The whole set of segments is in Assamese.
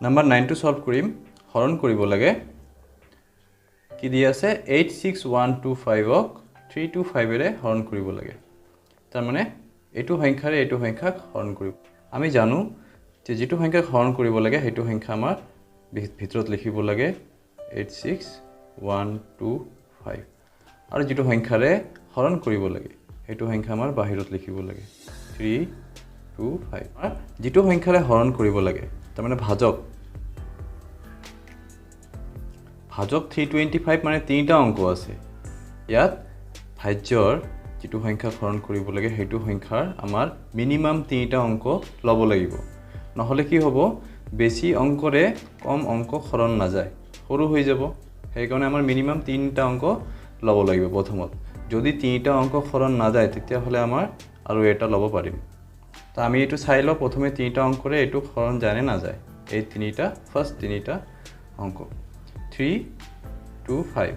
নাম্বাৰ 9 টো সলভ কৰিম হৰণ কৰিব লাগে কি দিয়া আছে 86125 ক 325 এৰে হৰণ কৰিব লাগে তাৰ মানে এটো সংখ্যাৰে এটো সংখ্যাক হৰণ কৰিব আমি জানো যে যেটো সংখ্যাক হৰণ কৰিব লাগে হেতু সংখ্যা আমাৰ ভিতৰত লিখিব লাগে 86125 আৰু যেটো সংখ্যাৰে হৰণ কৰিব লাগে হেতু সংখ্যা আমাৰ বাহিৰত লিখিব লাগে 325 আৰু যেটো সংখ্যাৰে হৰণ কৰিব লাগে তাৰ মানে ভাজক 325 মানে তিনিটা অংক আছে ইয়াত ভাজ্যৰ যেটো সংখ্যা হৰণ কৰিব লাগে হেতু সংখ্যাৰ আমাৰ মিনিমাম তিনিটা অংক লব লাগিব নহলে কি হ'ব বেছি অংকৰে কম অংক হৰণ না যায় সৰু হৈ যাব সেই কাৰণে আমাৰ মিনিমাম তিনিটা অংক লব লাগিব প্ৰথমত যদি তিনিটা অংক হৰণ না যায় তেতিয়া হলে আমাৰ আৰু এটা লব পাৰিম তা আমি এটো চাই লও প্ৰথমে তিনিটা অংকৰে এটো হৰণ জানে না যায় এই তিনিটা ফার্স্ট তিনিটা অংক 325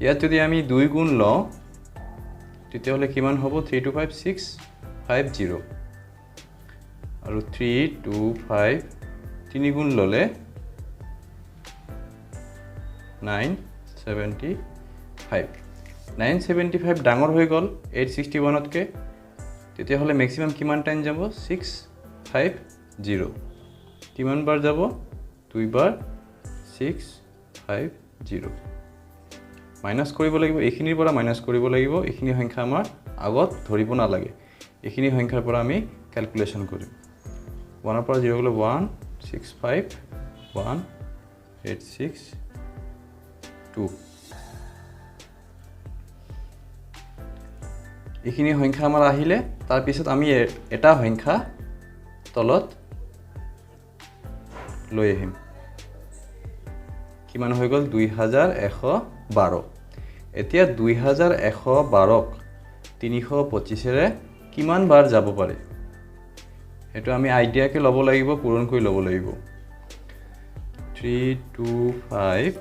ইয়াত যদি আমি 2 গুণ লও তেতিয়া হলে কিমান হ'ব 325 650 আৰু 325 3 গুণ ললে 975 ডাঙৰ হৈ গল 861 তকে তেতিয়া হলে ম্যাক্সিমাম কিমান টাইম যাব 650 কিমান বাৰ যাব দুইবাৰ 650 মাইনাস কৰিব লাগিব এইখিনিৰ পৰা মাইনাস কৰিব লাগিব এইখিনি সংখ্যা আমাৰ আগত ধৰিব না লাগে এইখিনি সংখ্যাৰ পৰা আমি ক্যালকুলেশন কৰিম 1 ৰ পৰা 0 গলে 165 1862 এইখিনি সংখ্যা আমাৰ আহিলে তাৰ পিছত আমি এটা সংখ্যা তলত লৈ আহিম কিমান হৈ গল 2112 এতিয়া 2112 ক 325 এৰে কিমান বাৰ যাব পাৰে এটো আমি আইডিয়াকে লব লাগিব পূৰণ কৰি লব লাগিব 325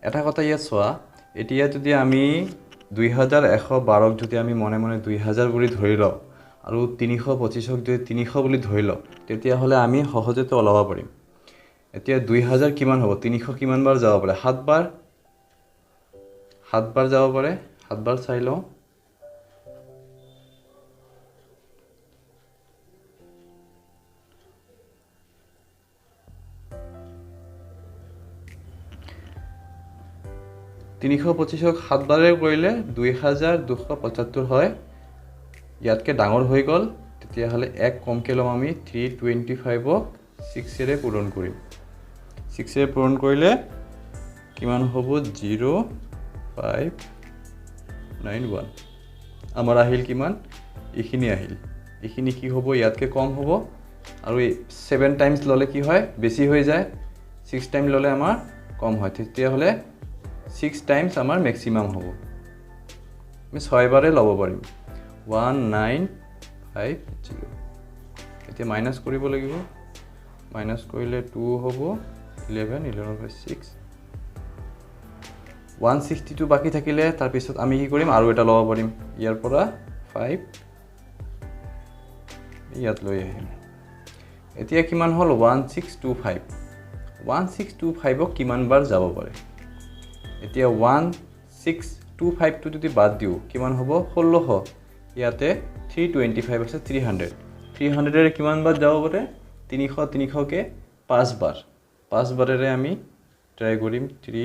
এটা কথা ইয়াত চোৱা এতিয়া যদি আমি 2112 ক যদি আমি মনে মনে 2000 বুলি ধৰি লও আৰু 325 ক যদি 300 বুলি ধৰি লও তেতিয়া হলে আমি সহজতে ওলাব পাৰিম এতিয়া 2000 কিমান হ'ব 300 কিমান বাৰ যাব পাৰে 7 বাৰ যাব পাৰে 7 বাৰ চাই লও তিনিশ 25ক 7 বাৰে কৰিলে 2275 হয় ইয়াতকে ডাঙৰ হৈ গল তেতিয়া হলে এক কমকে লম আমি 325 ক 6 এৰে পূৰণ কৰিম 6 এৰে পূৰণ কৰিলে কিমান হ'ব 0591 আমাৰ আহিল কিমান এইখিনি আহিল এইখিনি কি হ'ব ইয়াতকে কম হ'ব আৰু 7 টাইমছ ললে কি হয় বেছি হৈ যায় 6 টাইম ললে আমাৰ কম হয় তেতিয়া হলে 6 টাইমছ আমাৰ ম্যাক্সিমাম হ'ব আমি 6 বাৰে লব পাৰিম 1950 এতিয়া মাইনাস কৰিব লাগিব মাইনাস কৰিলে 2 হ'ব 11 11 6 162 বাকি থাকিলে তাৰ পিছত আমি কি কৰিম আৰু এটা লব পাৰিম ইয়াৰ পৰা 5 ইয়াত লৈ আহিম এতিয়া কিমান হল 1625 1625 ক কিমান বাৰ যাব পাৰে এতিয়া 1625 টো যদি বাদ দিও কিমান হ'ব 1600 ইয়াতে 325 আছে 300 এৰে কিমান বাৰ যাব পাৰে 300 কে 5 বাৰেৰে আমি ট্ৰাই কৰিম 3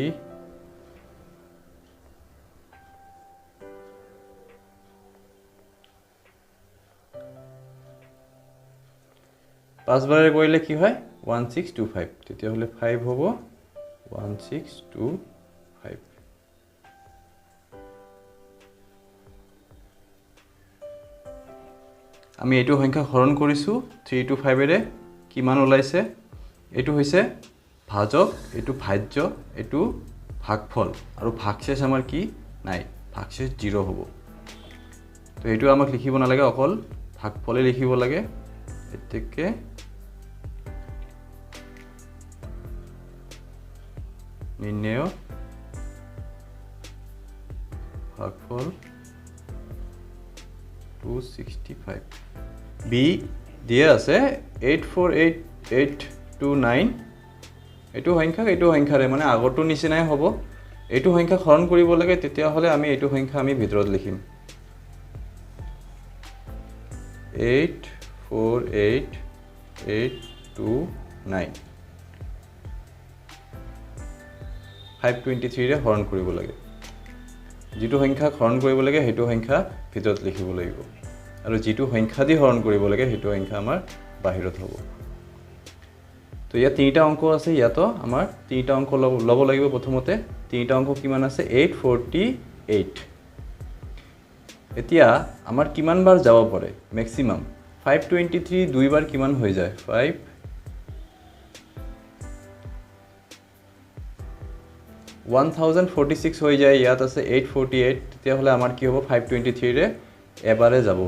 5 বাৰেৰে কৰিলে কি হয় 1625 তেতিয়া হলে 5 হ'ব 1625 আমি এটো সংখ্যা হৰণ কৰিছো 325 এৰে কিমান ওলাইছে এটো হৈছে ভাজক এটো ভাজ্য এটো ভাগফল আৰু ভাগশেষ আমাৰ কি নাই ভাগশেষ 0 হ'ব তো এটো আমাক লিখিব না লাগে অকল ভাগফলে লিখিব লাগে এতেকে নিৰ্ণয় ভাগফল 265 বি দিয়া আছে 848 829 এইটো সংখ্যাৰে মানে আগৰটো নিচিনাই হ'ব এইটো সংখ্যা হৰণ কৰিব লাগে তেতিয়া হলে আমি এইটো সংখ্যা আমি ভিতৰত লিখিম 848829 523 ৰে হৰণ কৰিব লাগে যেটো সংখ্যা হৰণ কৰিব লাগে হেতু সংখ্যা ভিতৰত লিখিব লাগিব আৰু যেটো সংখ্যা দি হৰণ কৰিব লাগে হেতু সংখ্যা আমাৰ বাহিৰত হ'ব তো ইয়া তিনিটা অংক আছে ইয়াতো আমাৰ তিনিটা অংক লব লাগিব প্ৰথমতে তিনিটা অংক কিমান আছে 848 এতিয়া আমাৰ কিমান বাৰ যাব পাৰে ম্যাক্সিমাম 523 দুইবাৰ কিমান হৈ যায় 1046 হৈ যায় ইয়াত আছে 848 তেতিয়া হলে আমাৰ কি হ'ব 523 ৰে এবাৰে যাব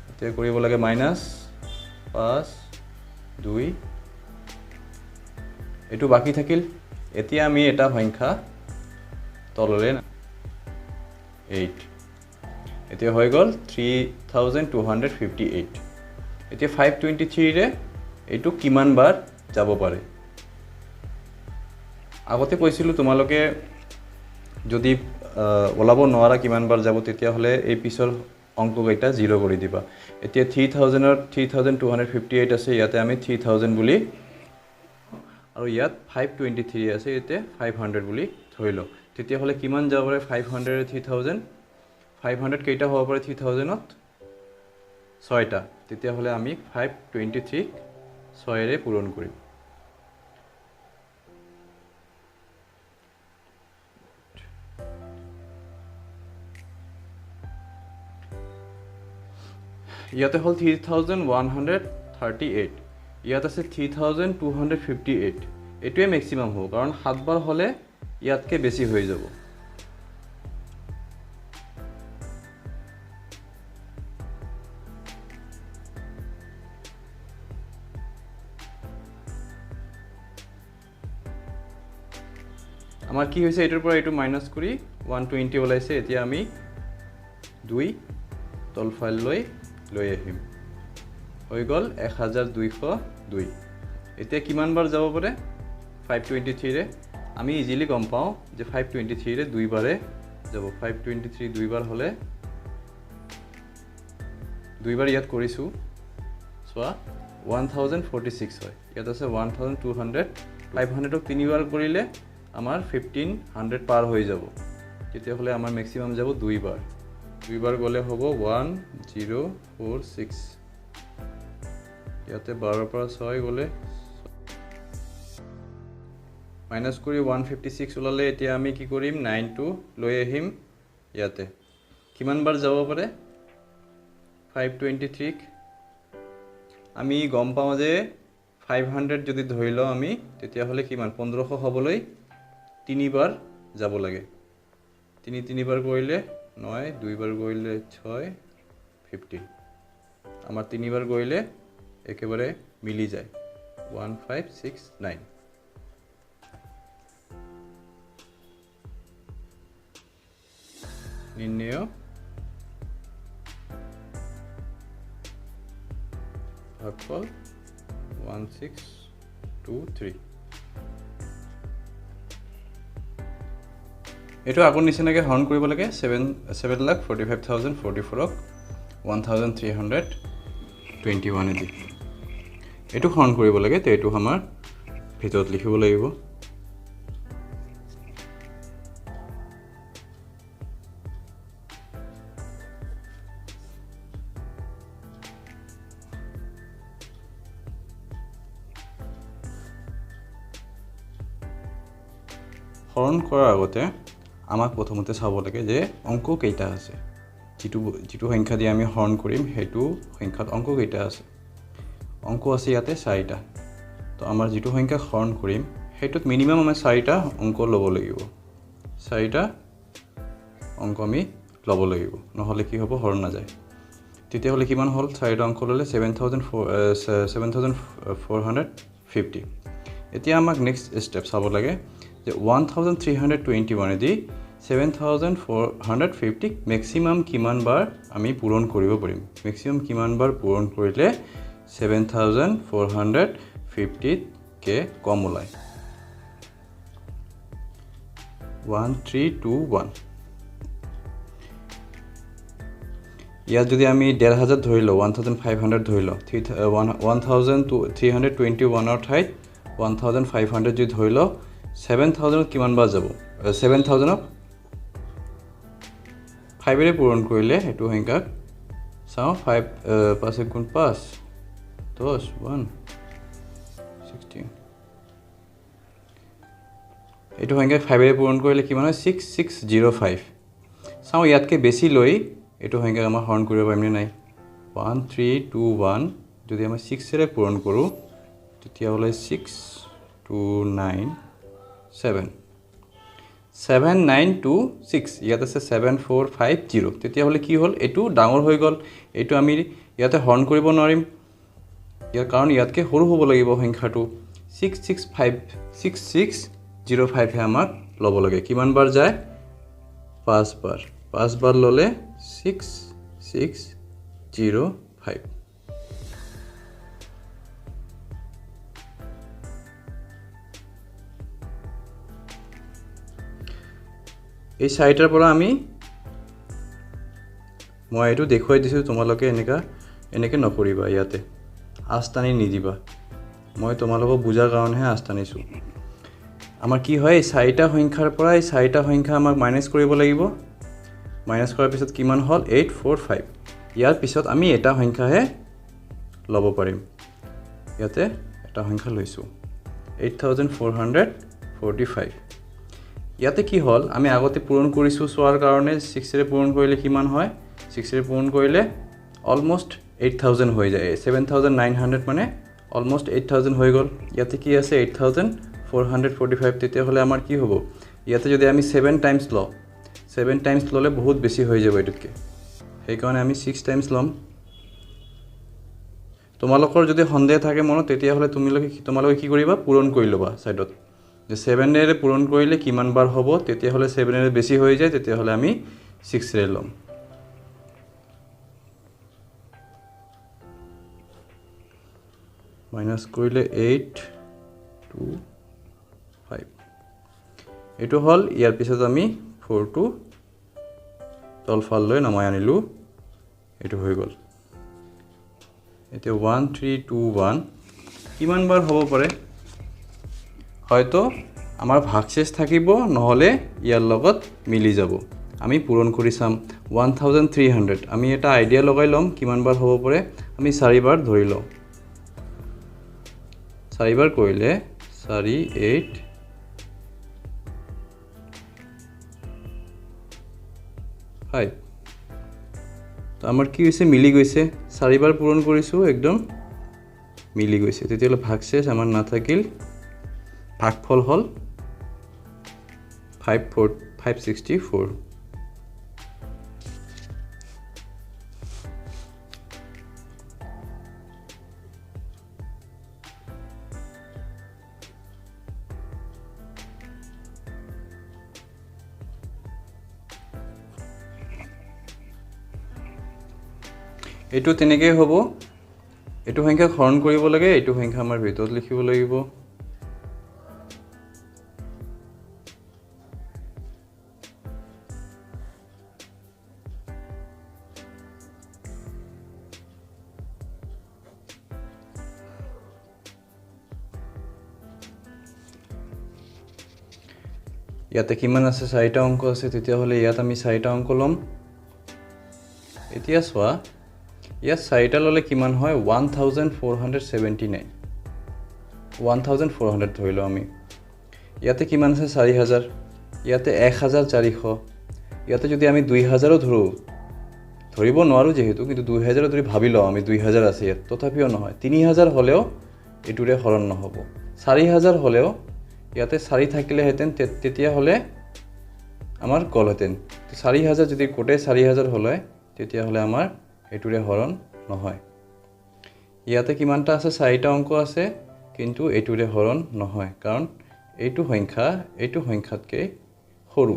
তেতিয়া কৰিব লাগে মাইনাস 5 2 এটো বাকি থাকিল এতিয়া আমি এটা সংখ্যা তললে 8 এতিয়া হৈ গল 3258 এতিয়া 523 ৰে এটো কিমান বাৰ যাব পাৰে আগতে কৈছিলো তোমালোকে যদি ওলাব নোৱাৰা কিমান বাৰ যাব তেতিয়া হলে এই পিছৰ অংক গইটা 0 কৰি দিবা এতিয়া 3000 ৰ 3258 আছে ইয়াতে আমি 3000 বুলি আৰু ইয়াত 523 আছে ইয়াতে 500 বুলি ধৰিলো তেতিয়া হলে কিমান যাব পাৰে 500 ৰ 3000 500 কেইটা হ'ব পাৰে 3000 ত 6টা তেতিয়া হলে আমি 523 6 ৰে পূৰণ কৰিম ইয়াতে হল 3138 ইয়াত আছে 3258 এটোৱে ম্যাক্সিমাম হ'ব কাৰণ 7 বাৰ হলে ইয়াতকে বেছি হৈ যাব আমাৰ কি হৈছে এটোৰ পৰা এটো মাইনাস কৰি 120 ওলাইছে এতিয়া আমি 2 তল ফাইল লৈ আহিম হৈ গল 1202 এতিয়া কিমান বাৰ যাব পাৰে 523 ৰে আমি ইজিলি গম পাও যে 523 ৰে দুইবাৰে যাব 523 দুইবাৰ হলে দুইবাৰ ইয়াত কৰিছো সোৱা 1046 হয় ইয়াত আছে 1200 500 ক তিনিবাৰ কৰিলে আমাৰ 1500 পাৰ হৈ যাব তেতিয়া হলে আমাৰ ম্যাক্সিমাম যাব দুইবাৰ দুইবাৰ গলে হ'ব 1046 ইয়াতে 12 পৰা 6 গলে মাইনাস কৰি 156 ওলালে এতিয়া আমি কি কৰিম 9 টো লৈ আহিম ইয়াতে কিমান বাৰ যাব পাৰে 523 আমি গম পাও যে 500 যদি ধৰিলো আমি তেতিয়া হলে কিমান 1500 হবলৈ তিনিবাৰ যাব লাগে তিনিবাৰ কৰিলে 9 দুইবাৰ কৰিলে 6 15 আমাৰ তিনিবাৰ কৰিলে একেবাৰে মিলি যায় 1569 নিৰ্ণয় ভাগফল 1623 এটো আগৰ নিচিনাকৈ হৰণ কৰিব লাগে 7,45,044 ক 1321 দি এটো হৰণ কৰিব লাগে তে এটো আমাৰ ভিতৰত লিখিব লাগিব হৰণ কৰাৰ আগতে আমাক প্ৰথমতে চাব লাগে যে অংক কেইটা আছে যেটো সংখ্যা দি আমি হৰণ কৰিম হেতু সংখ্যাত অংক কেইটা আছে অংক আছে ইয়াতে 4টা তো আমাৰ যেটো সংখ্যা হৰণ কৰিম হেতুত মিনিমাম আমি 4টা অংক লব লাগিব 4টা অংক আমি লব লাগিব নহলে কি হ'ব হৰণ না যায় তেতিয়া হলে কিমান হল 4টা অংক ললে 7450 এতিয়া আমাক নেক্সট স্টেপ চাব লাগে যে 1321 দি 7450 মেক্সিমাম কিমান বাৰ আমি পূৰণ কৰিব পাৰিম মেক্সিমাম কিমান বাৰ পূৰণ কৰিলে 7450 কে কম ওলায় 1321 ইয়াত যদি আমি 1500 ধৰি লওঁ 1500 ধৰি লওঁ 1321 ৰ ঠাইত 1500 যদি ধৰি লওঁ 7000 কিমান বাৰ যাব 7000 ক 5 ৰে পূৰণ কৰিলে এটো সংখ্যাক চাও 5 5 গুণ 5 10 1 16 এটো সংখ্যাক 5 ৰে পূৰণ কৰিলে কিমান হয় 6605 চাও ইয়াতকে বেছি লৈ এটো সংখ্যাক আমাৰ হৰণ কৰিব পাৰিম নে নাই 1321 যদি আমি 6 ৰে পূৰণ কৰো তেতিয়া হলে 6297 7926 ইয়াত আছে 7450 তেতিয়া হলে কি হল এটো ডাঙৰ হৈ গল এটো আমি ইয়াতে হৰণ কৰিব নোৱাৰিম ইয়াৰ কাৰণ ইয়াতকে সৰু হ'ব লাগিব সংখ্যাটো 6605 হে আমাক লব লাগে কিমান বাৰ যায় 5 বাৰ ললে 6605 এই সাইটাৰ পৰা আমি মই এটো দেখুৱাই দিছো তোমালোকে এনেকে নকৰিবা ইয়াতে আস্তানি নিদিবা মই তোমালোকক বুজাৰ কাৰণে আস্তানিছো আমাৰ কি হয় চাৰিটা সংখ্যাৰ পৰা এই চাৰিটা সংখ্যা আমাক মাইনাস কৰিব লাগিব মাইনাস কৰাৰ পিছত কিমান হল 845 ইয়াৰ পিছত আমি এটা সংখ্যাহে লব পাৰিম ইয়াতে এটা সংখ্যা লৈছো 8445 ইয়াতে কি হল আমি আগতে পূৰণ কৰিছো সোৱাৰ কাৰণে 6 ৰে পূৰণ কৰিলে কিমান হয় 6 ৰে পূৰণ কৰিলে অলমোস্ট 8000 হৈ যায় 7900 মানে অলমোস্ট 8000 হৈ গল ইয়াতে কি আছে 8445 তেতিয়া হলে আমাৰ কি হ'ব ইয়াতে যদি আমি 7 টাইমছ লওঁ 7 টাইমছ ললে বহুত বেছি হৈ যাব এটুকে সেই কাৰণে আমি 6 টাইমছ লম তোমালোকৰ যদি সন্দেহ থাকে মনত তেতিয়া হলে তোমালোকে কি কৰিবা পূৰণ কৰি লবা সাইডত যে 7 ৰে পূৰণ কৰিলে কিমান বাৰ হ'ব তেতিয়া হলে 7 ৰে বেছি হৈ যায় তেতিয়া হলে আমি 6 ৰে লম মাইনাস কৰিলে 825 এটো হল ইয়াৰ পিছত আমি 4 টো তলফাল লৈ নামাই আনিলো এটো হৈ গল এতে 1321 কিমান বাৰ হ'ব পাৰে হয়তো আমাৰ ভাগশেষ থাকিব নহলে ইয়াৰ লগত মিলি যাব আমি পূৰণ কৰি চাম 1300 আমি এটা আইডিয়া লগাই লম কিমান বাৰ হ'ব পাৰে আমি 4 বাৰ ধৰি লওঁ 4 বাৰ কৰিলে 4 8 5 তো আমাৰ কি হৈছে মিলি গৈছে 4 বাৰ পূৰণ কৰিছো একদম মিলি গৈছে তেতিয়ালে ভাগশেষ আমাৰ নাথাকিল ভাগফল হল 564 এটো তেনেকৈ হ'ব এটো সংখ্যা হৰণ কৰিব লাগে এটো সংখ্যা আমাৰ ভিতৰত লিখিব লাগিব ইয়াতে কিমান আছে 4টা অংক আছে তেতিয়া হলে ইয়াত আমি 4টা অংক লম এতিয়া সোৱা ইয়াত 4টা ললে কিমান হয় 1479 1400 ধৰিলো আমি ইয়াতে কিমান আছে 4000 ইয়াতে 1400 ইয়াতে যদি আমি 2000 ধৰিব নোৱাৰো যেহেতু কিন্তু 2000 ধৰি ভাবি লও আমি 2000 আছে ইয়াত তথাপিও নহয় 3000 হলেও এটুৰে হৰণ নহব 4000 হলেও ইয়াতে 4 থাকিলে হেতেন তেতিয়া হলে আমাৰ গল হেতেন 4000 যদি কোটে 4000 হলে তেতিয়া হলে আমাৰ এটুৰে হৰণ নহয় ইয়াতে কিমানটা আছে 4টা অংক আছে কিন্তু এটুৰে হৰণ নহয় কাৰণ এইটো সংখ্যাতকৈ সৰু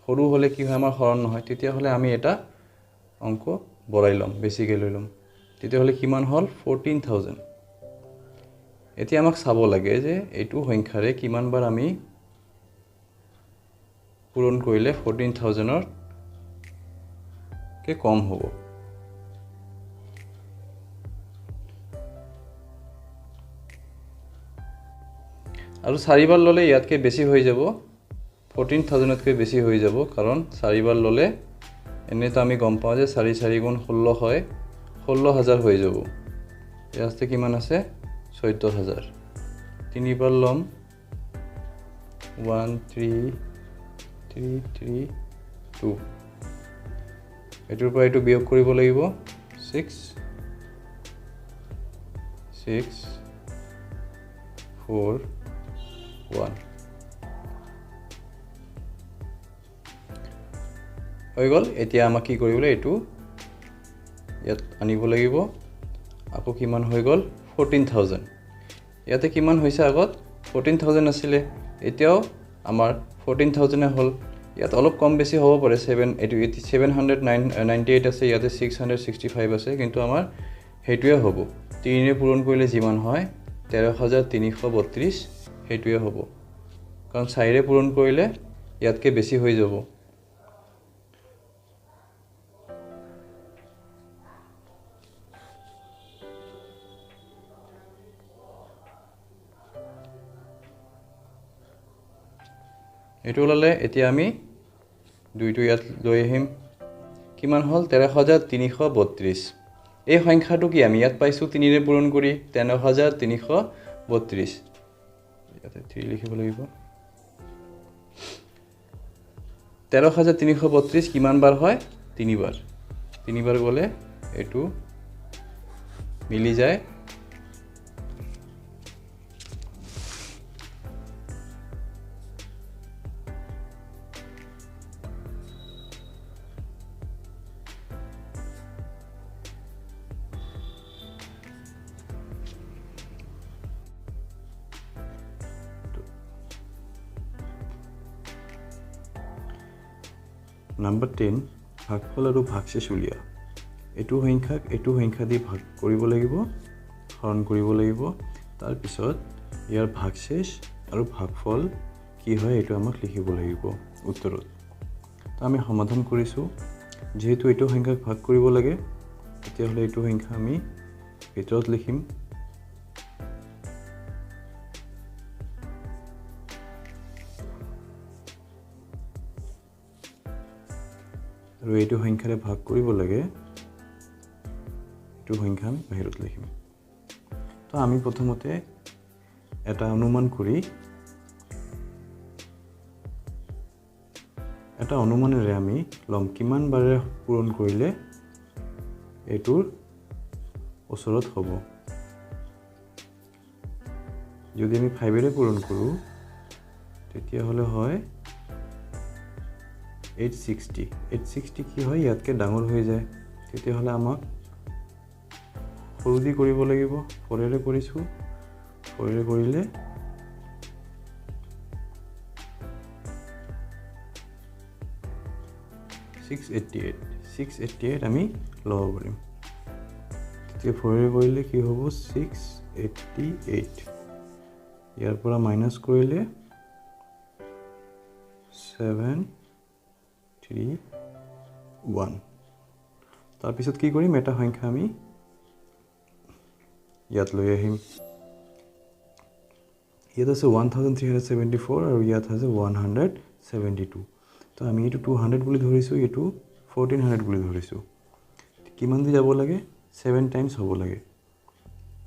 সৰু হ'লে কি হয় আমাৰ হৰণ নহয় তেতিয়াহ'লে আমি এটা অংক বঢ়াই ল'ম বেছিকৈ লৈ ল'ম তেতিয়াহ'লে কিমান হ'ল 14000 এতিয়া আমাক চাব লাগে যে এইটো সংখ্যাৰে কিমানবাৰ আমি পূৰণ কৰিলে 14000ৰ কে কম হ'ব আৰু 4 বাৰ ল'লে ইয়াতকৈ বেছি হৈ যাব 14000তকৈ বেছি হৈ যাব কাৰণ 4 বাৰ ল'লে এনেতো আমি গম পাওঁ যে 4 4 গুণ 16 হয় 16000 হৈ যাব ইয়াতে কিমান আছে 14000 3 বাৰ ল'ম 1 3 3 3 2 এটোৰ পৰা এটো বিয়োগ কৰিব লাগিব 6 6 4 1 হৈ গ'ল এতিয়া আমাক কি কৰিবলৈ এটো ইয়াত আনিব লাগিব আকৌ কিমান হৈ গ'ল 14000 ইয়াতে কিমান হৈছে আগত 14000 আছিল এতিয়াও আমাৰ 14000 হ'ল ইয়াত অলপ কম বেছি হ'ব পাৰে 798 আছে ইয়াতে 665 আছে কিন্তু আমাৰ হেতুৱে হ'ব 3 ৰে পূৰণ কৰিলে যিমান হয় 13332 হেতুৱে হ'ব কাৰণ 4 ৰে পূৰণ কৰিলে ইয়াতকৈ বেছি হৈ যাব এটো ওলালে এতিয়া আমি দুইটো ইয়াত লৈ আহিম কিমান হ'ল 13332 এই সংখ্যাটো কি আমি ইয়াত পাইছো 3 ৰে পূৰণ কৰি 13332 ইয়াতে 3 লিখিব লাগিব 13332 কিমান বাৰ হয় 3 বাৰ গলে এটো মিলি যায় Number 10 ভাগফল আৰু ভাগশেষ উলিয়া এটো সংখ্যা দি ভাগ কৰিব লাগিব হৰণ কৰিব লাগিব তাৰ পিছত ইয়াৰ ভাগশেষ আৰু ভাগফল কি হয় এটো আমাক লিখিব লাগিব উত্তৰত তো আমি সমাধান কৰিছো যেহেতু এটো সংখ্যাক ভাগ কৰিব লাগে তেতিয়া হলে এটো সংখ্যা আমি ভিতৰত লিখিম আৰু এইটো সংখ্যাৰে ভাগ কৰিব লাগে এইটো সংখ্যা আমি বাহিৰত লিখিম তো আমি প্ৰথমতে এটা অনুমান কৰি এটা অনুমানেৰে আমি লম কিমান বাৰে পূৰণ কৰিলে এটোৰ ওচৰত হ'ব যদি আমি 5 ৰে পূৰণ কৰো তেতিয়া হলে হয় 860 কি হয় ইয়াতকে ডাঙৰ হৈ যায় তেতিয়া হলে আমাক সৰুদি কৰিব লাগিব 4 ৰে কৰিছো 4 ৰে কৰিলে 688 আমি লব পাৰিম তেতিয়া 4 ৰে কৰিলে কি হ'ব 688 ইয়াৰ পৰা মাইনাস কৰিলে 7 3 1 তাৰ পিছত কি কৰিম এটা সংখ্যা আমি ইয়াত লৈ আহিম ইয়াত আছে 1374 আৰু ইয়াত আছে 172 তো আমি এটো 200 বুলি ধৰিছো এটো 1400 বুলি ধৰিছো কিমান দি যাব লাগে 7 টাইমছ হ'ব লাগে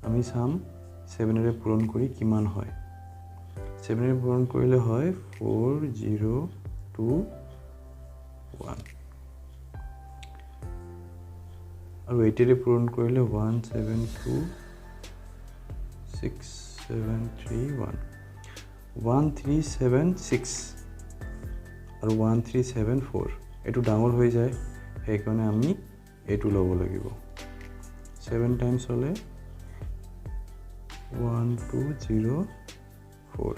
আমি সাম 7 ৰে পূৰণ কৰি কিমান হয় 7 ৰে পূৰণ কৰিলে হয় 4021 আৰু 8 ৰে পূৰণ কৰিলে 172673 1376 আৰু 1374 এটো ডাঙৰ হৈ যায় সেইকাৰণে আমি এটো লব লাগিব 7 টাইমছ হলে 1204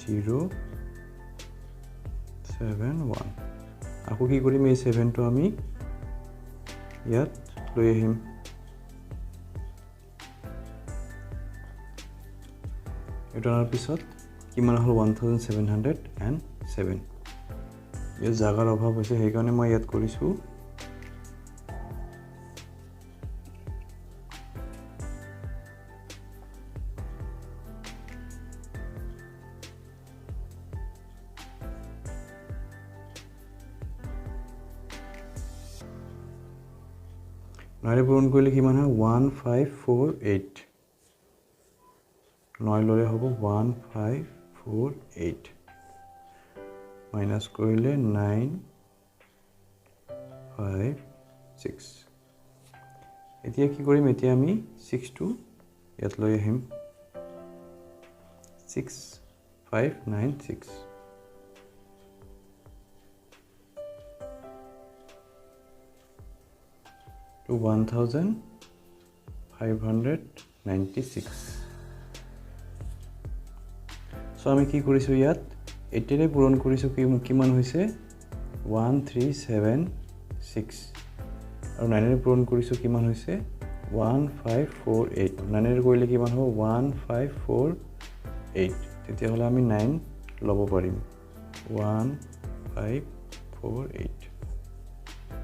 0 7 1 আকৌ কি কৰিম এই 7 টো আমি ইয়াত লৈ আহিম এটা আৰ পিছত কিমান হল 1707 এই জাগাৰ অভাৱ হৈছে সেই কাৰণে মই ইয়াত কৰিছো নাৰে পূৰণ কৰিলে কিমান হয় 1548 9 ললে হ'ব 1548 মাইনাস কৰিলে 956 এতিয়া কি কৰিম এতিয়া আমি 6 টো ইয়াত লৈ আহিম 6596 to 1596 so আমি কি কৰিছো ইয়াত এটেৰে পূৰণ কৰিছো কিমান হৈছে 1376 আৰু 9 ৰে পূৰণ কৰিছো কিমান হৈছে 1548 9 ৰে কৰিলে কিমান হ'ব 1548 তেতিয়া হলে আমি 9 লব পাৰিম 1548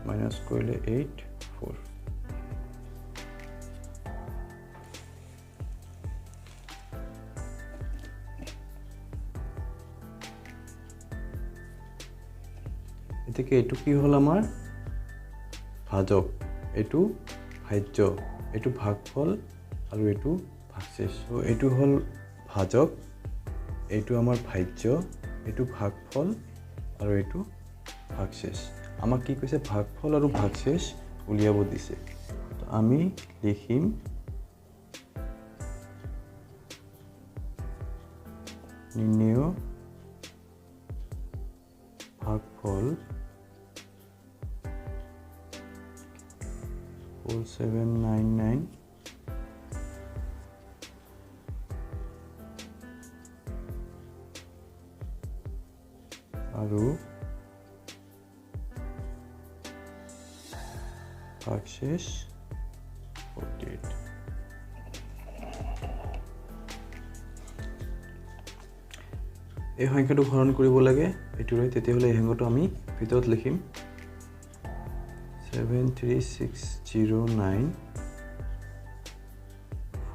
মাইনাস কৰিলে 84 এতেকে এটু কি হল আমাৰ ভাজক এটু ভাজ্য এটু ভাগফল আৰু এটু ভাগশেষ সো এটু হল ভাজক এটু আমাৰ ভাজ্য এটু ভাগফল আৰু এটু ভাগশেষ আমাক কি কৈছে ভাগফল আৰু ভাগশেষ উলিয়াব দিছে তো আমি লিখিম নিৰ্ণয় ভাগফল 4799 আৰু ভাগশেষ 48 এই সংখ্যাটো হৰণ কৰিব লাগে এটুৰে তেতিয়া হলে এই সংখ্যাটো আমি ভিতৰত লিখিম 73609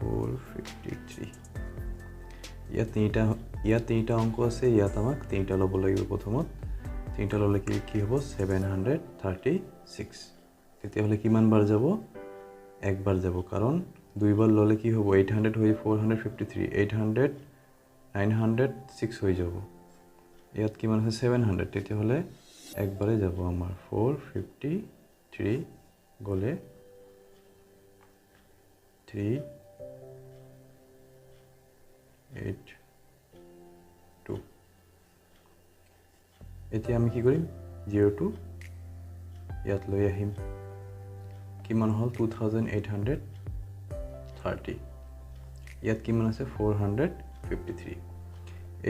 453 ইয়াত তিনিটা অংক আছে ইয়াত আমাক তিনিটা লব লাগিব প্ৰথমত তিনিটা ললে কি হ'ব 736 তেতিয়া হলে কিমান বাৰ যাব একবাৰ যাব কাৰণ দুইবাৰ ললে কি হ'ব 800 হৈ 453 800 906 হৈ যাব ইয়াত কিমান আছে 700 তেতিয়া হলে একবাৰে যাব আমাৰ 453 গলে 3 8 2 এতিয়া আমি কি কৰিম 02 ইয়াত লৈ আহিম কিমান হল 2830 ইয়াত কিমান আছে 453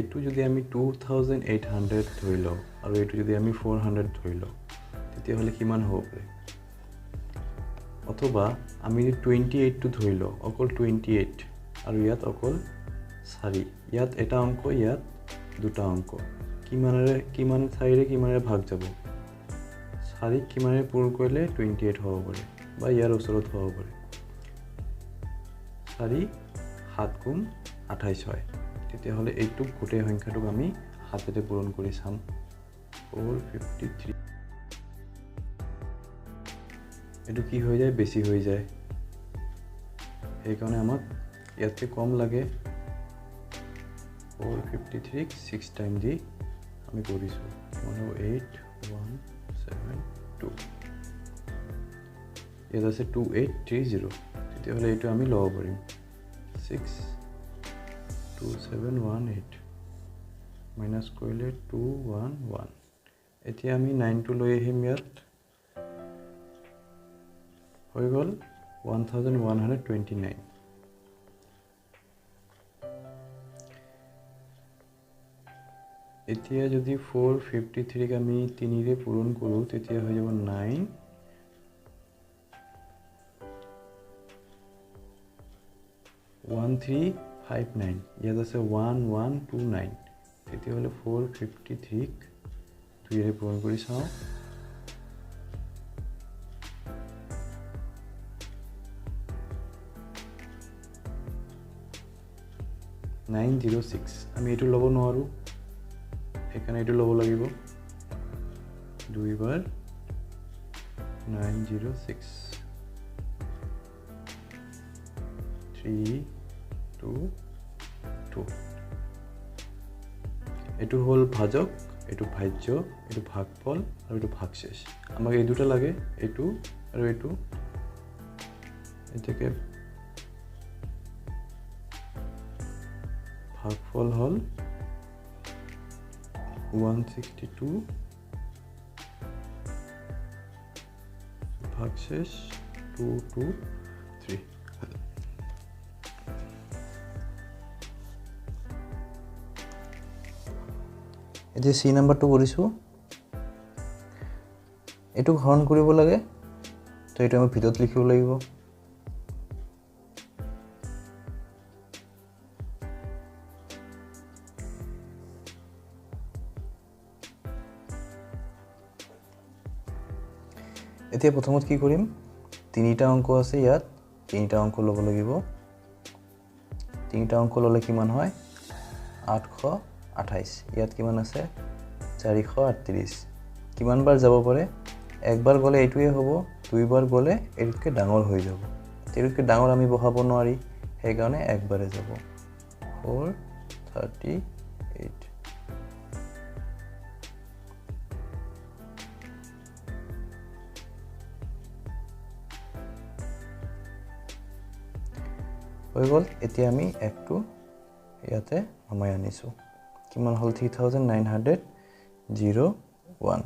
এটু যদি আমি 2800 ধৰি লও আৰু এটু যদি আমি 400 ধৰি লও তেতিয়া হলে কিমান হ'ব পাৰে অথবা আমি 28 টো ধৰি লও অকল 28 আৰু ইয়াত অকল 4 ইয়াত এটা অংক ইয়াত দুটা অংক কিমান 4 ৰে কিমানে ভাগ যাব 4 কিমানে পূৰণ কৰিলে 28 হ'ব পাৰে বা ইয়াৰ ওচৰত হ'ব পাৰে 4 7 গুণ 28 হয় তেতিয়া হলে এইটো গোটেই সংখ্যাটোক আমি হাতেৰে পূৰণ কৰি চাম 453 এটো কি হৈ যায় বেছি হৈ যায় এই কাৰণে আমাক ইয়াতে কম লাগে 453 6 টাইম দি আমি কৰিছো 8172 ইয়াত আছে 2830 তেতিয়া হলে এইটো আমি লব পাৰিম 62718 মাইনাস কৰিলে 211 এতিয়া আমি 9 টো লৈ আহিম ইয়াত হৈ গল 1129 9 এতিয়া যদি 453 ক আমি 3 ৰে পূৰণ কৰোঁ তেতিয়া হৈ যাব 9 1359 ইয়াত আছে 1129 তেতিয়া হলে 453 ক 2 ৰে পূৰণ কৰি চাওঁ 906 আমি এটো লব নোৱাৰো এখানে এটো লব লাগিব দুইবাৰ 906 3 2 2 এটো হল ভাজক এটো ভাজ্য এটো ভাগফল আৰু এটো ভাগশেষ আমাক এই দুটা লাগে এটো আৰু এটো এটাকে ভাগফল হল 162 ভাগশেষ 223 এতে সি নাম্বাৰটো কৰিছো এটো হৰণ কৰিব লাগে তো এটো আমি ভিতৰত লিখিব লাগিব এতিয়া প্ৰথমত কি কৰিম তিনিটা অংক আছে ইয়াত তিনিটা অংক লব লাগিব তিনিটা অংক ললে কিমান হয় 828 ইয়াত কিমান আছে 438 কিমান বাৰ যাব পাৰে একবাৰ গলে এইটোৱে হ'ব দুইবাৰ গলে এটকে ডাঙৰ হৈ যাব এটকে ডাঙৰ আমি বহাব নোৱাৰি সেই কাৰণে একবাৰে যাব 438 হৈ গল এতিয়া আমি একটো ইয়াতে নমাই আনিছো কিমান হল 3901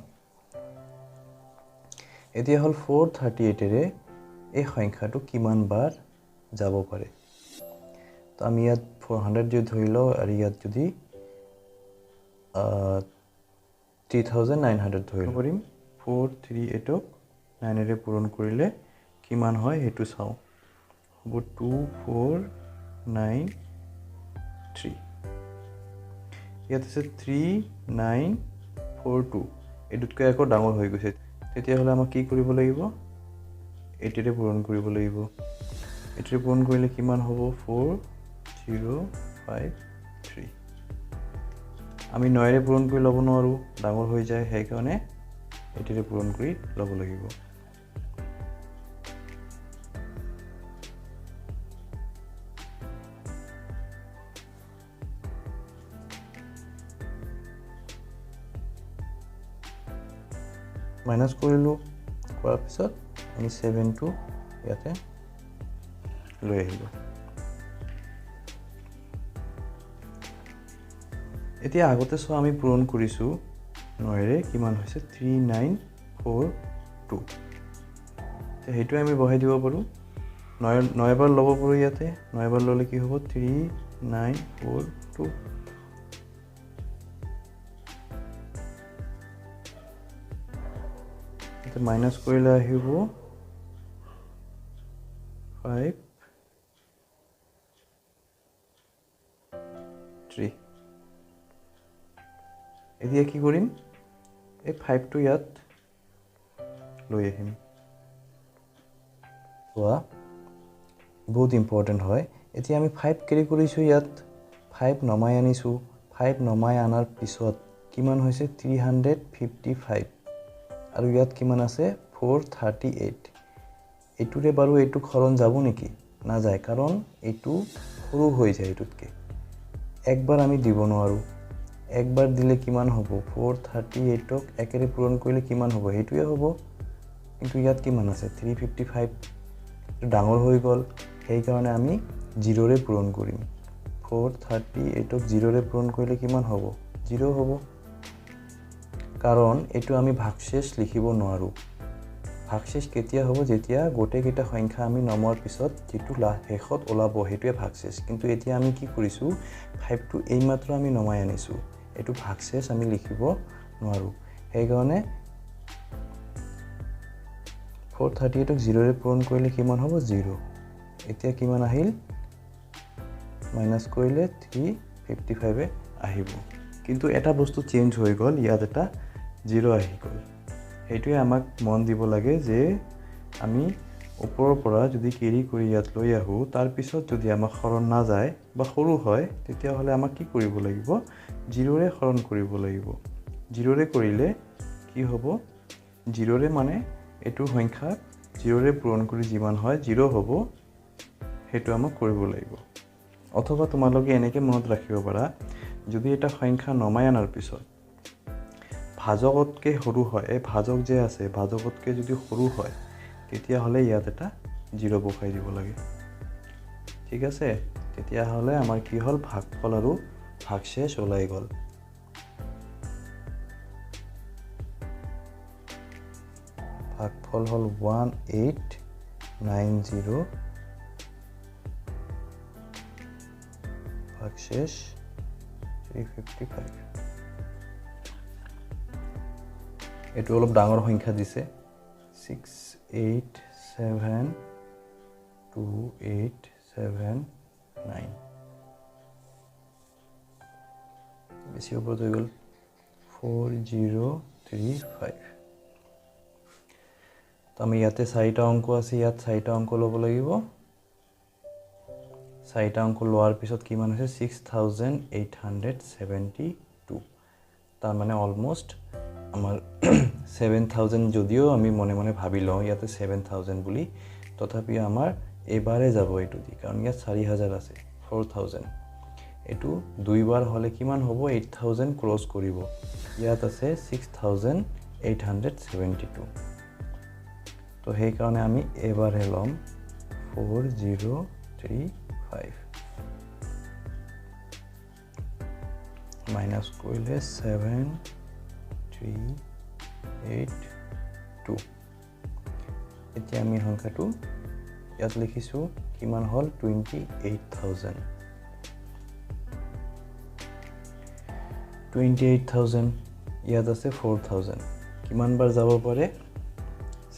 এতিয়া হল 438 ৰে এই সংখ্যাটো কিমান বাৰ যাব পাৰে তো আমি ইয়াত 400 যদি ধৰি লও আৰু ইয়াত যদি 3900 ধৰি কৰিম 438 ক 9 ৰে পূৰণ কৰিলে কিমান হয় হেতু চাও হ'ব 2493 ইয়াত আছে 3942 এটুতকৈ আকৌ ডাঙৰ হৈ গৈছে তেতিয়া হলে আমাক কি কৰিব লাগিব এটিৰে পূৰণ কৰিব লাগিব এটিৰে পূৰণ কৰিলে কিমান হ'ব 4053 আমি 9 ৰে পূৰণ কৰি লব নোৱাৰো ডাঙৰ হৈ যায় সেই কাৰণে এটিৰে পূৰণ কৰি লব লাগিব মাইনাস কৰিলো কৰাৰ পিছত আমি 7 টো ইয়াতে লৈ আহিলো এতিয়া আগতে সো আমি পূৰণ কৰিছো 9 ৰে কিমান হৈছে 3942 তে হেতু আমি বহাই দিব পাৰো 9 বাৰ লব পাৰো ইয়াতে 9 বাৰ ললে কি হ'ব 3942 তো মাইনাস কৰিলে আহিব 5 3 এতিয়া কি কৰিম এই 5 টো ইয়াত লৈ আহিম ওয়া বহুত ইম্পৰ্টেন্ট হয় এতিয়া আমি 5 কেৰি কৰিছো ইয়াত 5 নমাই আনিছো 5 নমাই আনাৰ পিছত কিমান হৈছে 355 আৰু ইয়াত কিমান আছে 438 এটুৰে বাৰু এটু খৰণ যাব নেকি না যায় কাৰণ এটু সৰু হৈ যায় এটুতকে একবাৰ আমি দিব নোৱাৰো একবাৰ দিলে কিমান হ'ব 438 ক একেৰে পূৰণ কৰিলে কিমান হ'ব হেতুৱে হ'ব কিন্তু ইয়াত কিমান আছে 355 ডাঙৰ হৈ গল সেই কাৰণে আমি 0 ৰে পূৰণ কৰিম 438 ক 0 ৰে পূৰণ কৰিলে কিমান হ'ব 0 হ'ব কাৰণ এটো আমি ভাগশেষ লিখিব নোৱাৰো ভাগশেষ কেতিয়া হ'ব যেতিয়া গোটে কেটা সংখ্যা আমি নমৰ পিছত যেটো শেষত ওলাব হেতুৱে ভাগশেষ কিন্তু এতিয়া আমি কি কৰিছো 5 টো এই মাত্ৰ আমি নমাই আনিছো এইটো ভাগশেষ আমি লিখিব নোৱাৰোঁ সেইকাৰণে 438ক 0 ৰে পূৰণ কৰিলে কিমান হ'ব 0 এতিয়া কিমান আহিল মাইনাস কৰিলে 355 আহিব কিন্তু এটা বস্তু চেঞ্জ হৈ গ'ল ইয়াত এটা 0 আহি গ'ল সেইটোৱে আমাক মন দিব লাগে যে আমি ওপৰৰ পৰা যদি কেৰি কৰি ইয়াত লৈ আহো তাৰ পিছত যদি আমাক হৰণ না যায় বা সৰু হয় তেতিয়া হলে আমাক কি কৰিব লাগিব 0 ৰে হৰণ কৰিব লাগিব 0 ৰে কৰিলে কি হ'ব 0 ৰে মানে এটো সংখ্যা 0 ৰে পূৰণ কৰি যিমান হয় 0 হ'ব হেতু আমাক কৰিব লাগিব অথবা তোমালোকে এনেকে মনত ৰাখিব পাৰা যদি এটা সংখ্যা নমাই আনাৰ পিছত ভাজকতকে সৰু হয় এই ভাজক যে আছে ভাজকতকে যদি সৰু হয় তেতিয়া হলে ইয়াত এটা 0 বহাই দিব লাগে ঠিক আছে তেতিয়া হলে আমাৰ কি হল ভাগফল আৰু ভাগশেষ ওলাই গল ভাগফল হল 1890 ভাগশেষ 355 এটো অলপ ডাঙৰ সংখ্যা দিছে 6872879 বেছি ওপৰত হৈ গ'ল 4035 তো আমি ইয়াতে 4টা অংক আছে ইয়াত 4টা অংক ল'ব লাগিব 4টা অংক লোৱাৰ পিছত কিমান হৈছে 6872 তাৰ মানে অলমোস্ট আমাৰ 7000 যদিও আমি মনে মনে ভাবি লওঁ ইয়াতে 7000 বুলি তথাপি আমাৰ এবাৰে যাব এটো দি কাৰণ ইয়াত 4000 আছে 4000 এটো দুইবাৰ হলে কিমান হ'ব 8000 ক্ৰস কৰিব ইয়াত আছে 6872 তো সেই কাৰণে আমি এবাৰে লম 4035 মাইনাস কৰিলে 7382 এতিয়া আমি সংখ্যাটো ইয়াত লিখিছো কিমান হল 28000 ইয়াত আছে 4000 কিমান বাৰ যাব পাৰে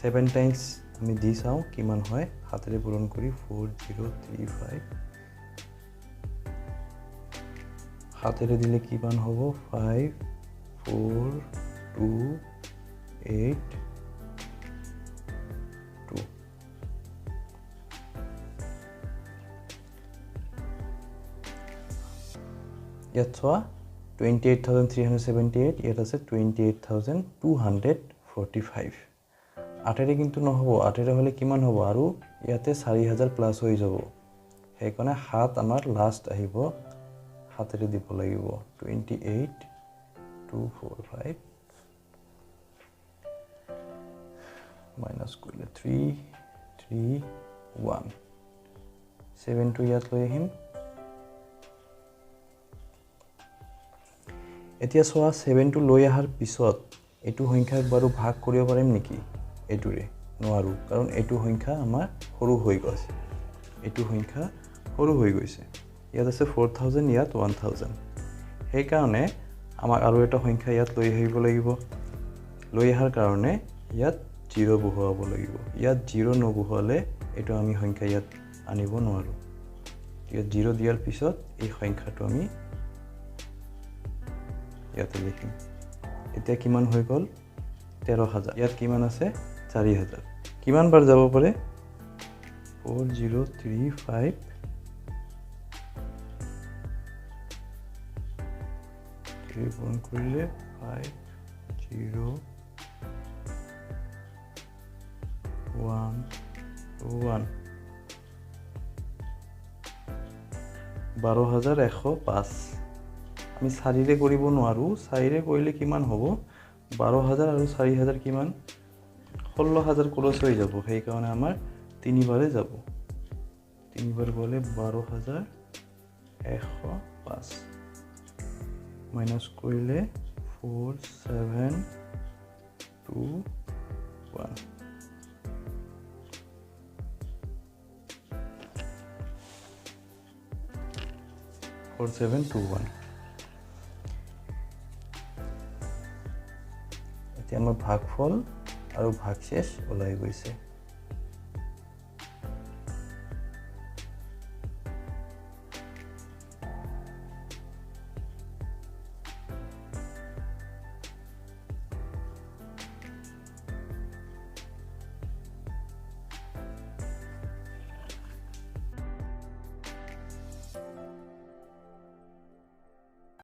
7 টাইমছ আমি দি চাও কিমান হয় হাতেৰে পূৰণ কৰি 4035 হাতেৰে দিলে কিমান হ'ব 54282 ইয়াত চোৱা 28378 ইয়াত আছে 28245 আটেৰে কিন্তু নহব আটেৰে হলে কিমান হ'ব আৰু ইয়াতে 4000 প্লাস হৈ যাব সেইকাৰণে হাত আমাৰ লাষ্ট আহিব হাতেৰে দিব লাগিব 28245 মাইনাস কৰিলে 331 7 টো ইয়াত লৈ আহিম এতিয়া সোৱা 7 টো লৈ আহাৰ পিছত এটো সংখ্যাক বাৰু ভাগ কৰিব পাৰিম নেকি এটোৰে নোৱাৰো কাৰণ এটো সংখ্যা আমাৰ সৰু হৈ গৈছে এটো সংখ্যা সৰু হৈ গৈছে ইয়াত আছে 4000 ইয়াত 1000 সেই কাৰণে আমাক আৰু এটা সংখ্যা ইয়াত লৈ আহিব লাগিব লৈ আহাৰ কাৰণে ইয়াত 0 বহুৱাব লাগিব ইয়াত 0 নবহুৱালে এটো আমি সংখ্যা ইয়াত আনিব নোৱাৰো ইয়াত 0 দিয়াৰ পিছত এই সংখ্যাটো আমি ইয়াতে লিখিম এতিয়া কিমান হৈ গল 13000 ইয়াত কিমান আছে 4000 কিমান বাৰ যাব পাৰে 4035 পূৰণ কৰিলে 5011 12105 আমি 4 ৰে কৰিব নোৱাৰো 4 ৰে কৰিলে কিমান হ'ব 12000 আৰু 4000 কিমান 16000 ক্ৰস হৈ যাব সেই কাৰণে আমাৰ তিনিবাৰে যাব তিনিবাৰ গলে 12105 মাইনাস কৰিলে 4721 4721 এতিয়া আমাৰ ভাগফল আৰু ভাগশেষ ওলাই গৈছে